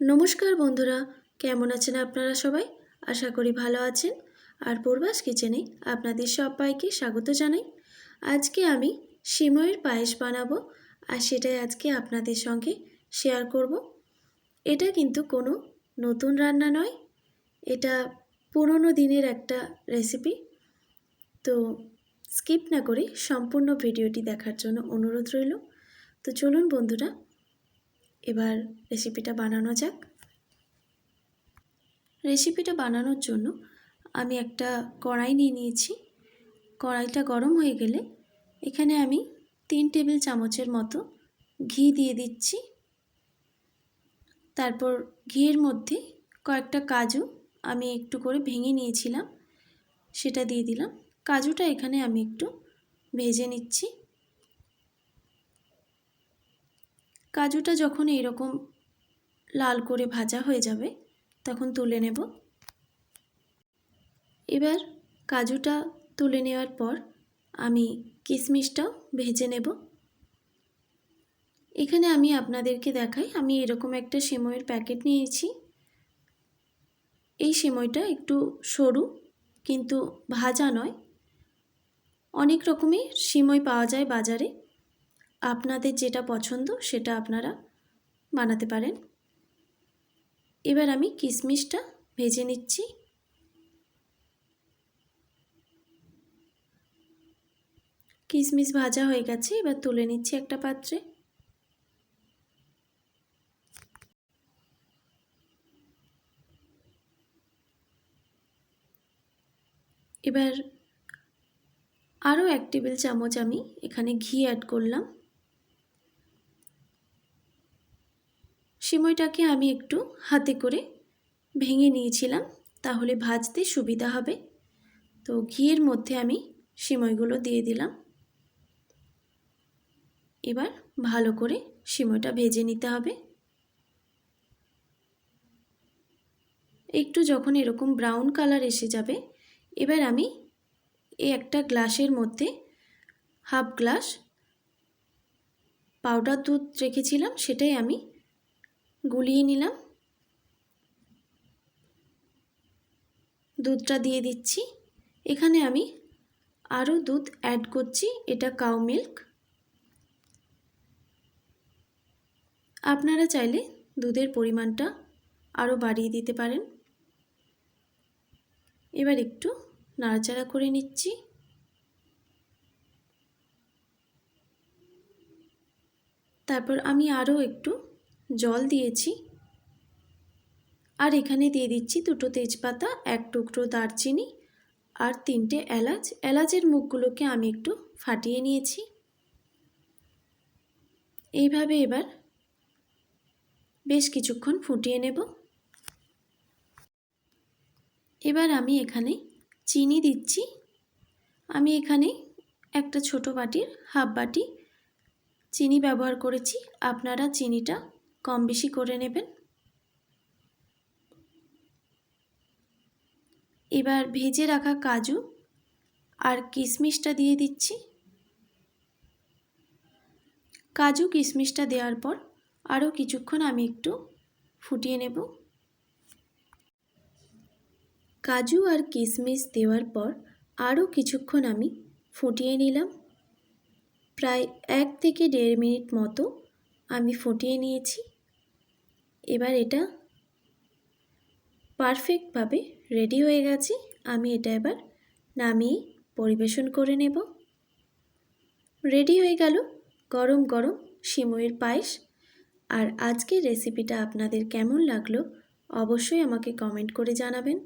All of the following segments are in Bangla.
নমস্কার বন্ধুরা, কেমন আছেন আপনারা সবাই? আশা করি ভালো আছেন। আর পূর্বাস কিচেনে আপনাদের সবাইকে স্বাগত জানাই। আজকে আমি সিমইয়ের পায়েস বানাবো, আর সেটাই আজকে আপনাদের সঙ্গে শেয়ার করব। এটা কিন্তু কোনো নতুন রান্না নয়, এটা পুরনো দিনের একটা রেসিপি। তো স্কিপ না করে সম্পূর্ণ ভিডিওটি দেখার জন্য অনুরোধ রইল। তো চলুন বন্ধুরা, এবার রেসিপিটা বানানো যাক। রেসিপিটা বানানোর জন্য আমি একটা কড়াই নিয়ে নিয়েছি। কড়াইটা গরম হয়ে গেলে এখানে আমি 3 টেবিল চামচের মতো ঘি দিয়ে দিচ্ছি। তারপর ঘিয়ের মধ্যে কয়েকটা কাজু আমি একটু করে ভেঙে নিয়েছিলাম, সেটা দিয়ে দিলাম। কাজুটা এখানে আমি একটু ভেজে নিচ্ছি। কাজুটা যখন এইরকম লাল করে ভাজা হয়ে যাবে তখন তুলে নেব। এবার কাজুটা তুলে নেওয়ার পর আমি কিশমিশটাও ভেজে নেব। এখানে আমি আপনাদেরকে দেখাই, আমি এরকম একটা সিমইয়ের প্যাকেট নিয়েছি। এই সিমইটা একটু সরু, কিন্তু ভাজা নয়। অনেক রকমের সিমই পাওয়া যায় বাজারে, আপনাদের যেটা পছন্দ সেটা আপনারা বানাতে পারেন। এবার আমি কিশমিশটা ভেজে নিচ্ছি। কিশমিশ ভাজা হয়ে গেছে, এবার তুলে নিচ্ছি একটা পাত্রে। এবার আরও 1 টেবিল চামচ আমি এখানে ঘি অ্যাড করলাম। সিমইটাকে আমি একটু হাতে করে ভেঙে নিয়েছিলাম, তাহলে ভাজতে সুবিধা হবে। তো ঘিয়ের মধ্যে আমি সিমইগুলো দিয়ে দিলাম। এবার ভালো করে সিমইটা ভেজে নিতে হবে। একটু যখন এরকম ব্রাউন কালার এসে যাবে, এবার আমি এই একটা গ্লাসের মধ্যে হাফ গ্লাস পাউডার দুধ রেখেছিলাম, সেটাই আমি গুলিয়ে নিলাম। দুধটা দিয়ে দিচ্ছি। এখানে আমি আরও দুধ অ্যাড করছি, এটা কাউ মিল্ক। আপনারা চাইলে দুধের পরিমাণটা আরও বাড়িয়ে দিতে পারেন। এবার একটু নাড়াচাড়া করে নিচ্ছি। তারপর আমি আরও একটু জল দিয়েছি, আর এখানে দিয়ে দিচ্ছি 2টো তেজপাতা, 1 টুকরো দারচিনি আর 3টে এলাচ। এলাচের মুখগুলোকে আমি একটু ফাটিয়ে নিয়েছি। এইভাবে এবার বেশ কিছুক্ষণ ফুটিয়ে নেব। এবার আমি এখানে চিনি দিচ্ছি। আমি এখানে একটা ছোট বাটির হাফ বাটি চিনি ব্যবহার করেছি, আপনারা চিনিটা কম বেশি করে নেবেন। এবার ভেজে রাখা কাজু আর কিশমিশটা দিয়ে দিচ্ছি। কাজু কিশমিশটা দেওয়ার পর আরও কিছুক্ষণ আমি একটু ফুটিয়ে নেব। কাজু আর কিশমিশ দেওয়ার পর আরও কিছুক্ষণ আমি ফুটিয়ে নিলাম। প্রায় 1 থেকে 1.5 মিনিট মতো আমি ফুটিয়ে নিয়েছি। এবার এটা পারফেক্টভাবে রেডি হয়ে গেছে। আমি এটা এবার নামিয়ে পরিবেশন করে নেব। রেডি হয়ে গেল গরম গরম সিমইয়ের পায়েস। আর আজকের রেসিপিটা আপনাদের কেমন লাগলো অবশ্যই আমাকে কমেন্ট করে জানাবেন।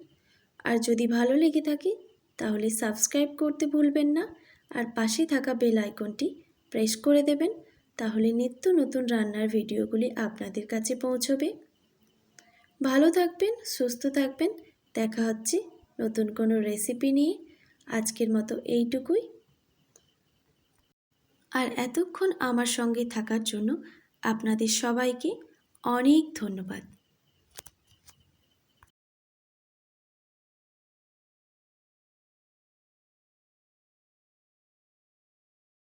আর যদি ভালো লেগে থাকে তাহলে সাবস্ক্রাইব করতে ভুলবেন না, আর পাশে থাকা বেল আইকনটি প্রেস করে দেবেন, তাহলে নিত্য নতুন রান্নার ভিডিওগুলি আপনাদের কাছে পৌঁছবে। ভালো থাকবেন, সুস্থ থাকবেন। দেখা হচ্ছে নতুন কোনো রেসিপি নিয়ে। আজকের মতো এইটুকুই। আর এতক্ষণ আমার সঙ্গে থাকার জন্য আপনাদের সবাইকে অনেক ধন্যবাদ।